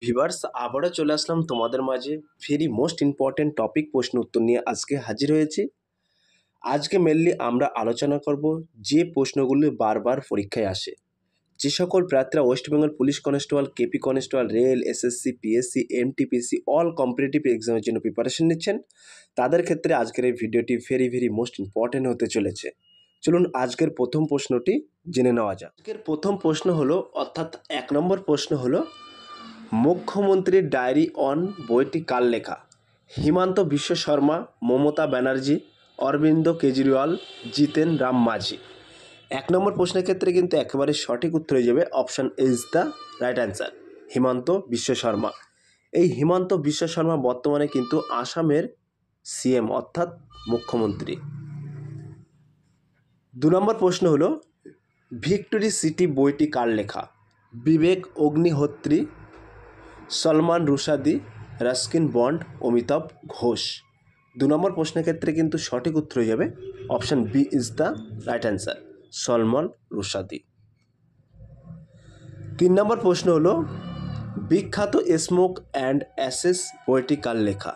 Viewers আবারও চলে আসলাম তোমাদের মাঝে ভেরি মোস্ট ইম্পর্টেন্ট টপিক প্রশ্ন উত্তর নিয়ে আজকে হাজির হয়েছি। আজকে মেনলি আমরা আলোচনা করব যে প্রশ্নগুলি বারবার পরীক্ষায় আসে। যে সকল প্রার্থীরা west Bengal police constable, KP constable, rail, SSC, PSC, MTPC all competitive এক্সামের জন্য প্রিপারেশন নিচ্ছেন, তাদের ক্ষেত্রে আজকের এই ভিডিওটি ভেরি মোস্ট ইম্পর্টেন্ট হতে চলেছে। চলুন আজকের প্রথম প্রশ্নটি জেনে নেওয়া যাক। আজকের প্রথম প্রশ্ন হলো, অর্থাৎ 1 নম্বর প্রশ্ন হলো, মুখ্যমন্ত্রীর ডায়েরি অন বইটি কার লেখা? হিমন্ত বিশ্ব শর্মা, মমতা ব্যানার্জি, অরবিন্দ কেজরিওয়াল, জিতেন রাম মাঝি। 1 নম্বর প্রশ্নের ক্ষেত্রে কিন্তু একেবারে সঠিক উত্তর হয়ে যাবে option is the right answer, Himanta Biswa Sarma. এই হিমন্ত বিশ্ব শর্মা বর্তমানে কিন্তু আসামের সিএম অর্থাৎ মুখ্যমন্ত্রী। 2 নম্বর প্রশ্ন হলো, ভিক্টোরি সিটি বইটি কার লেখা? Vivek Agnihotri, Salman Rushdie, Ruskin Bond, Amitav Ghosh. 2 নম্বর প্রশ্নের ক্ষেত্রে কিন্তু সঠিক উত্তর হয়ে যাবে option B is the right answer, Salman Rushdie. 3 নম্বর প্রশ্ন হলো, বিখ্যাত স্মোক অ্যান্ড অ্যাশেস বইটি কার লেখা?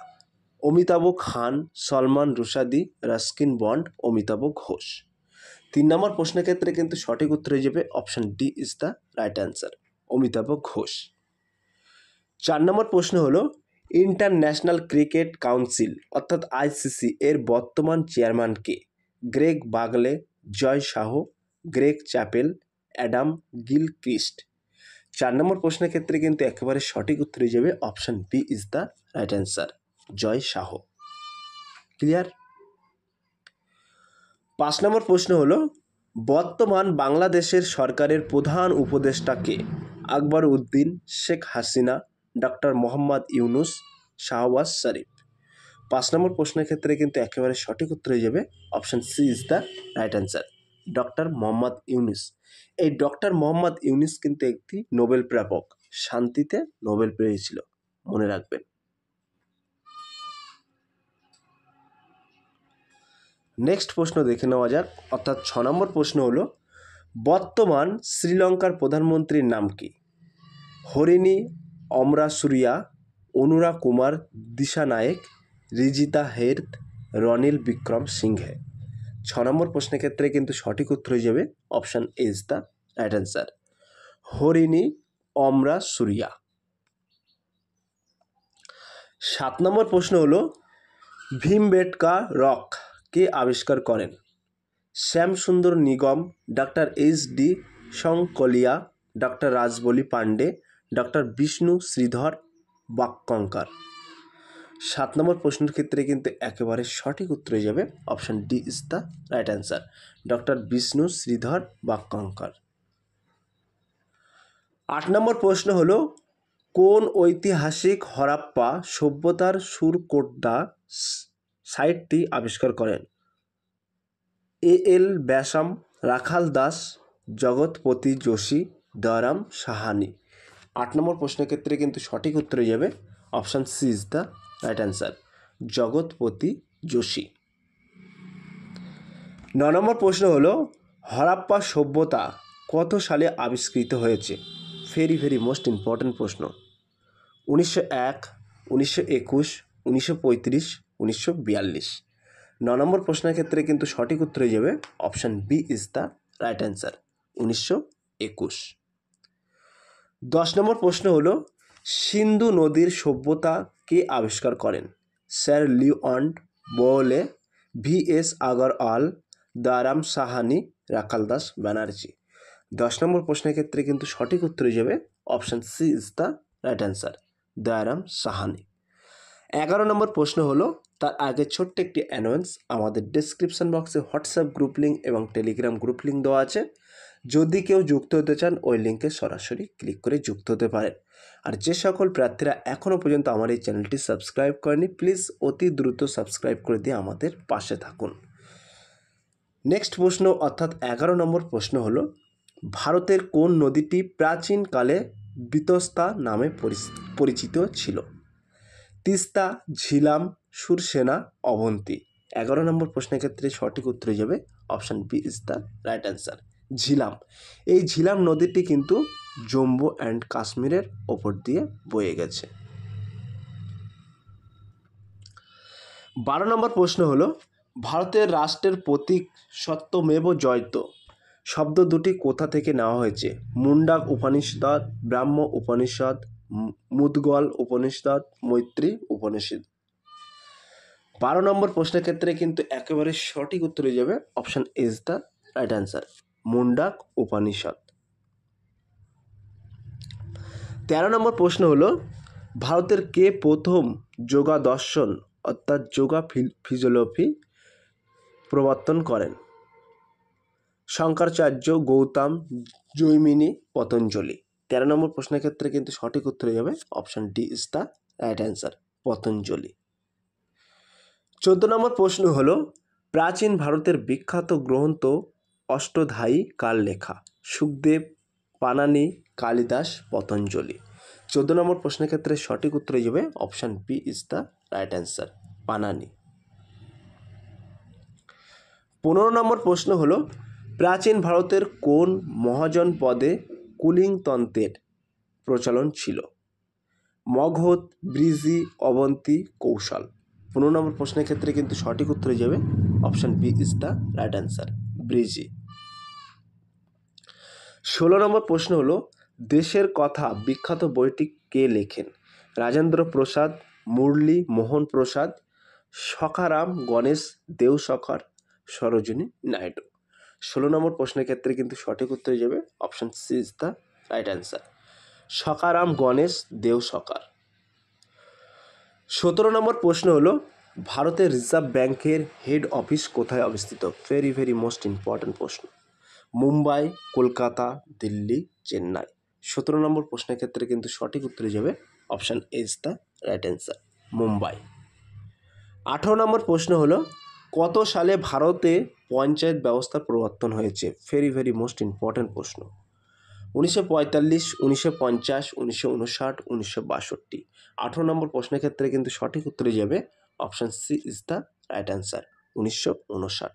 Amitabh Khan, Salman Rushdie, Ruskin Bond, Amitav Ghosh. 3 নম্বর প্রশ্নের ক্ষেত্রে কিন্তু সঠিক উত্তর হয়ে যাবে option D is the right answer, Amitav Ghosh. 4 নম্বর প্রশ্ন হলো, ইন্টারন্যাশনাল ক্রিকেট কাউন্সিল অর্থাৎ আইসিসি এর বর্তমান চেয়ারম্যান কে? Greg Barclay, Jay Shah, Greg Chappell, Adam Gilchrist. 4 নম্বর প্রশ্নের ক্ষেত্রে কিন্তু একেবারে সঠিক উত্তর হয়ে যাবে option B is the right answer, Jay Shah. Clear? 5 নম্বর প্রশ্ন হলো, বর্তমান বাংলাদেশের সরকারের প্রধান উপদেষ্টা কে? আকবর উদ্দিন, শেখ হাসিনা, ডক্টর মোহাম্মদ ইউনুস, শাহবাজ শরীফ। 5 নম্বর প্রশ্নের ক্ষেত্রে কিন্তু একেবারে সঠিক উত্তর হয়ে যাবে option C is the right answer, doctor Mohammad Yunus. এই ডক্টর মোহাম্মদ ইউনুস কিন্তু একটি নোবেল প্রাপক, শান্তিতে নোবেল পেয়েছিল, মনে রাখবেন। নেক্সট প্রশ্ন দেখে নেওয়া যাক, অর্থাৎ 6 নম্বর প্রশ্ন হলো, বর্তমান শ্রীলঙ্কার প্রধানমন্ত্রীর নাম কি? হরিণী অমরাসুরিয়া, অনুরা কুমার দিশানায়েক, রিজিতা হেরথ, রনিল বিক্রম সিংহে। 6 নম্বর প্রশ্নের ক্ষেত্রে কিন্তু সঠিক উত্তর হয়ে যাবে option is the right answer, Harini Amarasuriya. 7 নম্বর প্রশ্ন হলো, ভীমবেটকা রক কে আবিষ্কার করেন? Shyamsundar Nigam, doctor H D Sankalia, doctor Rajbali Pandey, doctor Vishnu Shridhar Wakankar. 7 নম্বর প্রশ্নের ক্ষেত্রে কিন্তু একেবারে সঠিক উত্তর হয়ে যাবে option D is the right answer, doctor Vishnu Shridhar Wakankar. 8 নম্বর প্রশ্ন হলো, কোন ঐতিহাসিক হরাপ্পা সভ্যতার সুরকোট্টা সাইটটি আবিষ্কার করেন? এ.এল. ব্যাসাম, রাখাল দাস, জগৎপতি যোশী, দয়ারাম সাহানি। 8 নম্বর প্রশ্নের ক্ষেত্রে কিন্তু সঠিক উত্তর হয়ে যাবে option C is the right answer, Jagatpati Joshi. 9 নম্বর প্রশ্ন হলো, হরাপ্পা সভ্যতা কত সালে আবিষ্কৃত হয়েছে? ভেরি মোস্ট ইম্পর্ট্যান্ট প্রশ্ন। 1901, 1921, 1935, 1942। 9 নম্বর প্রশ্নের ক্ষেত্রে কিন্তু সঠিক উত্তর হয়ে যাবে option B is the right answer, 1921। 10 নম্বর প্রশ্ন হলো, সিন্ধু নদীর সভ্যতা কে আবিষ্কার করেন? স্যার লিওন্ড বোলে, ভি.এস. আগরওয়াল, দয়ারাম সাহানি, রাখাল দাস ব্যানার্জি। 10 নম্বর প্রশ্নের ক্ষেত্রে কিন্তু সঠিক উত্তর হয়ে যাবে option C is the right answer, Dayaram Sahni. 11 নম্বর প্রশ্ন হলো, তার আগে ছোট্ট একটি অ্যানাউন্স, আমাদের ডেসক্রিপশন বক্সে হোয়াটসঅ্যাপ গ্রুপ লিঙ্ক এবং টেলিগ্রাম গ্রুপ লিঙ্ক দেওয়া আছে। যদি কেউ যুক্ত হতে চান ওই লিঙ্কে সরাসরি ক্লিক করে যুক্ত হতে পারেন। আর যে সকল প্রার্থীরা এখনও পর্যন্ত আমার এই চ্যানেলটি সাবস্ক্রাইব করেনি, প্লিজ অতি দ্রুত সাবস্ক্রাইব করে দিয়ে আমাদের পাশে থাকুন। নেক্সট প্রশ্ন অর্থাৎ 11 নম্বর প্রশ্ন হলো, ভারতের কোন নদীটি প্রাচীনকালে বিতস্তা নামে পরিচিত ছিল? তিস্তা, ঝিলাম, সুরসেনা, অবন্তী। 11 নম্বর প্রশ্নের ক্ষেত্রে সঠিক উত্তর হয়ে যাবে option B is the right answer, Jhelum. এই ঝিলাম নদীটি কিন্তু জম্মু অ্যান্ড কাশ্মীরের ওপর দিয়ে বয়ে গেছে। 12 নম্বর প্রশ্ন হলো ভারতের রাষ্ট্রের প্রতীক সত্যমেব জয়তে শব্দ দুটি কোথা থেকে নেওয়া হয়েছে? মুন্ডাক উপনিষদ, ব্রাহ্ম উপনিষদ, মুদগল উপনিষদ, মৈত্রী উপনিষদ। 12 নম্বর প্রশ্নের ক্ষেত্রে কিন্তু একেবারে সঠিক উত্তর হয়ে যাবে option is the right answer, Mundaka Upanishad. 13 নম্বর প্রশ্ন হলো ভারতের কে প্রথম যোগা দর্শন অর্থাৎ যোগা ফিজিওলজি প্রবর্তন করেন? শঙ্করাচার্য, গৌতম, জৈমিনী, পতঞ্জলি। 13 নম্বর প্রশ্নের ক্ষেত্রে কিন্তু সঠিক উত্তর হয়ে যাবে option D is the right answer, Patanjali. 14 নম্বর প্রশ্ন হলো প্রাচীন ভারতের বিখ্যাত গ্রন্থ অষ্টাধ্যায়ী কার লেখা? সুখদেব, পাণিনি, কালিদাস, পতঞ্জলি। 14 নম্বর প্রশ্নের ক্ষেত্রে সঠিক উত্তর হয়ে যাবে option B is the right answer, Panini. 15 নম্বর প্রশ্ন হলো প্রাচীন ভারতের কোন মহাজনপদে কুলিং তন্ত্রের প্রচলন ছিল? মগধ, ব্রিজি, অবন্তী, কৌশল। 15 নম্বর প্রশ্নের ক্ষেত্রে কিন্তু সঠিক উত্তর হয়ে যাবে option B is the right answer, ব্রিজি। 16 নম্বর প্রশ্ন হলো দেশের কথা বিখ্যাত বইটি কে লেখেন? রাজেন্দ্র প্রসাদ, মুরলী মোহন প্রসাদ, সখারাম গণেশ দেওসকর, সরোজিনী নাইডু। 16 নম্বর প্রশ্নের ক্ষেত্রে কিন্তু সঠিক উত্তর হয়ে যাবে option C is the right answer, Sakharam Ganesh Deuskar. 17 নম্বর প্রশ্ন হলো ভারতের রিজার্ভ ব্যাংকের হেড অফিস কোথায় অবস্থিত? ভেরি মোস্ট ইম্পর্ট্যান্ট প্রশ্ন। মুম্বাই, কলকাতা, দিল্লি, চেন্নাই। 17 নম্বর প্রশ্নের ক্ষেত্রে কিন্তু সঠিক উত্তর হয়ে যাবে option is the right answer, Mumbai. 18 নম্বর প্রশ্ন হলো কত সালে ভারতে পঞ্চায়েত ব্যবস্থার প্রবর্তন হয়েছে? ভেরি মোস্ট ইম্পর্ট্যান্ট প্রশ্ন। 1945, 1950, 1959, 1962। 18 নম্বর প্রশ্নের ক্ষেত্রে কিন্তু সঠিক উত্তরে যাবে option C is the right answer, 1959।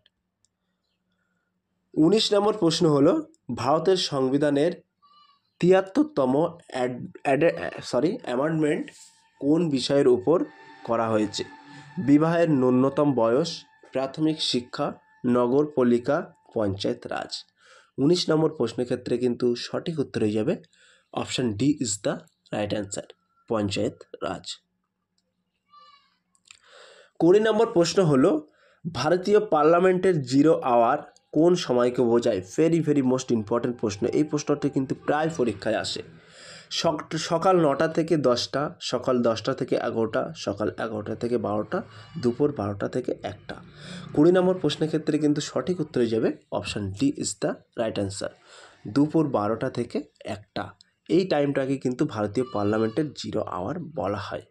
19 নম্বর প্রশ্ন হলো ভারতের সংবিধানের 73তম অ্যামেন্ডমেন্ট কোন বিষয়ের উপর করা হয়েছে? বিবাহের ন্যূনতম বয়স, প্রাথমিক শিক্ষা, নগরপালিকা, পঞ্চায়েত রাজ। 19 নম্বর প্রশ্নের ক্ষেত্রে কিন্তু সঠিক উত্তর হয়ে যাবে option D is the right answer, Panchayat Raj. 20 নম্বর প্রশ্ন হলো ভারতীয় পার্লামেন্টের 0 আওয়ার কোন সময়কে বোঝায়? ভেরি মোস্ট ইম্পর্ট্যান্ট প্রশ্ন। এই প্রশ্নটি কিন্তু প্রায় পরীক্ষায় আসে। সকাল 9টা থেকে 10টা, সকাল 10টা থেকে 11টা, সকাল 11টা থেকে 12টা, দুপুর 12টা থেকে 1টা। 20 নম্বর প্রশ্নের ক্ষেত্রে কিন্তু সঠিক উত্তরে যাবে option D is the right answer, দুপুর 12টা থেকে 1টা। এই টাইমটাকে কিন্তু ভারতীয় পার্লামেন্টের 0 আওয়ার বলা হয়।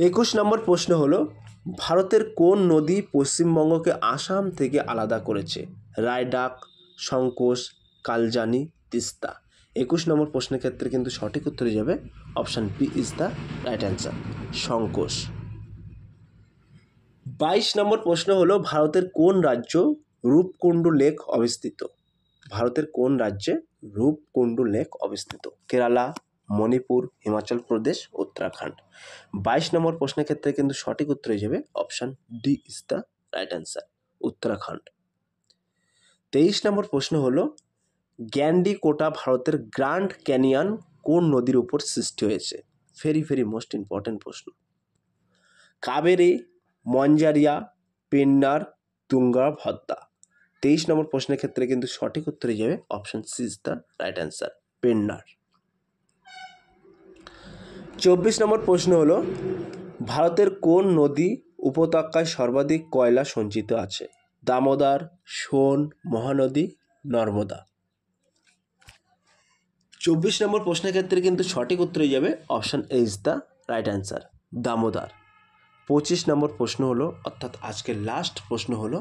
21 নম্বর প্রশ্ন হলো ভারতের কোন নদী পশ্চিমবঙ্গকে আসাম থেকে আলাদা করেছে? রায়ডাক, সংকোশ, কালজানি, তিস্তা। 21 নম্বর প্রশ্নের ক্ষেত্রে কিন্তু সঠিক উত্তরে যাবে option B is the right answer, Sankosh. 22 নম্বর প্রশ্ন হলো ভারতের কোন রাজ্য রূপকুণ্ড লেক অবস্থিত? ভারতের কোন রাজ্যে রূপকুণ্ড লেক অবস্থিত? কেরালা, মণিপুর, হিমাচল প্রদেশ, উত্তরাখণ্ড। 22 নম্বর প্রশ্নের ক্ষেত্রে কিন্তু সঠিক উত্তর হয়ে যাবে option D is the right answer, Uttarakhand. 23 নম্বর প্রশ্ন হলো গ্যান্ডিকোটা ভারতের গ্র্যান্ড ক্যানিয়ন কোন নদীর উপর সৃষ্টি হয়েছে? ভেরি মোস্ট ইম্পর্ট্যান্ট প্রশ্ন। কাবেরী, মঞ্জারিয়া, পেন্নার, তুঙ্গাভদ্রা। 23 নম্বর প্রশ্নের ক্ষেত্রে কিন্তু সঠিক উত্তরে যাবে option C is the right answer, Pennar. 24 নম্বর প্রশ্ন হলো ভারতের কোন নদী উপত্যকায় সর্বাধিক কয়লা সঞ্চিত আছে? দামোদর, সোন, মহানদী, নর্মদা। 24 নম্বর প্রশ্নের ক্ষেত্রে কিন্তু সঠিক উত্তরে যাবে option A is the right answer, Damodar. 25 নম্বর প্রশ্ন হলো অর্থাৎ আজকের লাস্ট প্রশ্ন হলো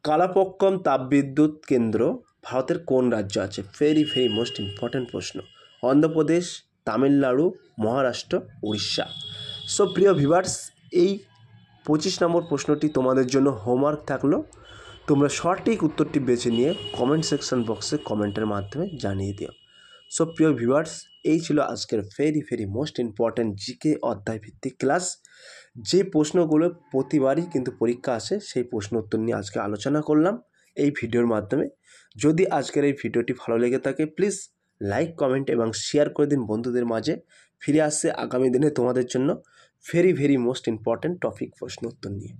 কালাপক্কম তাপবিদ্যুৎ কেন্দ্র ভারতের কোন রাজ্য আছে? ভেরি মোস্ট ইম্পর্ট্যান্ট প্রশ্ন। অন্ধ্রপ্রদেশ, তামিলনাড়ু, মহারাষ্ট্র, উড়িষ্যা। সো প্রিয় ভিউয়ার্স, এই 25 নম্বর প্রশ্নটি তোমাদের জন্য হোমওয়ার্ক থাকলো। তোমরা সঠিক উত্তরটি বেছে নিয়ে কমেন্ট সেকশন বক্সে কমেন্টের মাধ্যমে জানিয়ে দিও। সো প্রিয় ভিউয়ার্স, এই ছিল আজকের ভেরি মোস্ট ইম্পর্ট্যান্ট জিকে অধ্যায় ভিত্তিক ক্লাস। যে প্রশ্নগুলো প্রতিবারই কিন্তু পরীক্ষা আসে, সেই প্রশ্ন উত্তর নিয়ে আজকে আলোচনা করলাম এই ভিডিওর মাধ্যমে। যদি আজকের এই ভিডিওটি ভালো লেগে থাকে প্লিজ লাইক, কমেন্ট এবং শেয়ার করে দিন বন্ধুদের মাঝে। ফিরে আসছে আগামী দিনে তোমাদের জন্য ভেরি মোস্ট ইম্পর্ট্যান্ট টপিক প্রশ্ন উত্তর নিয়ে।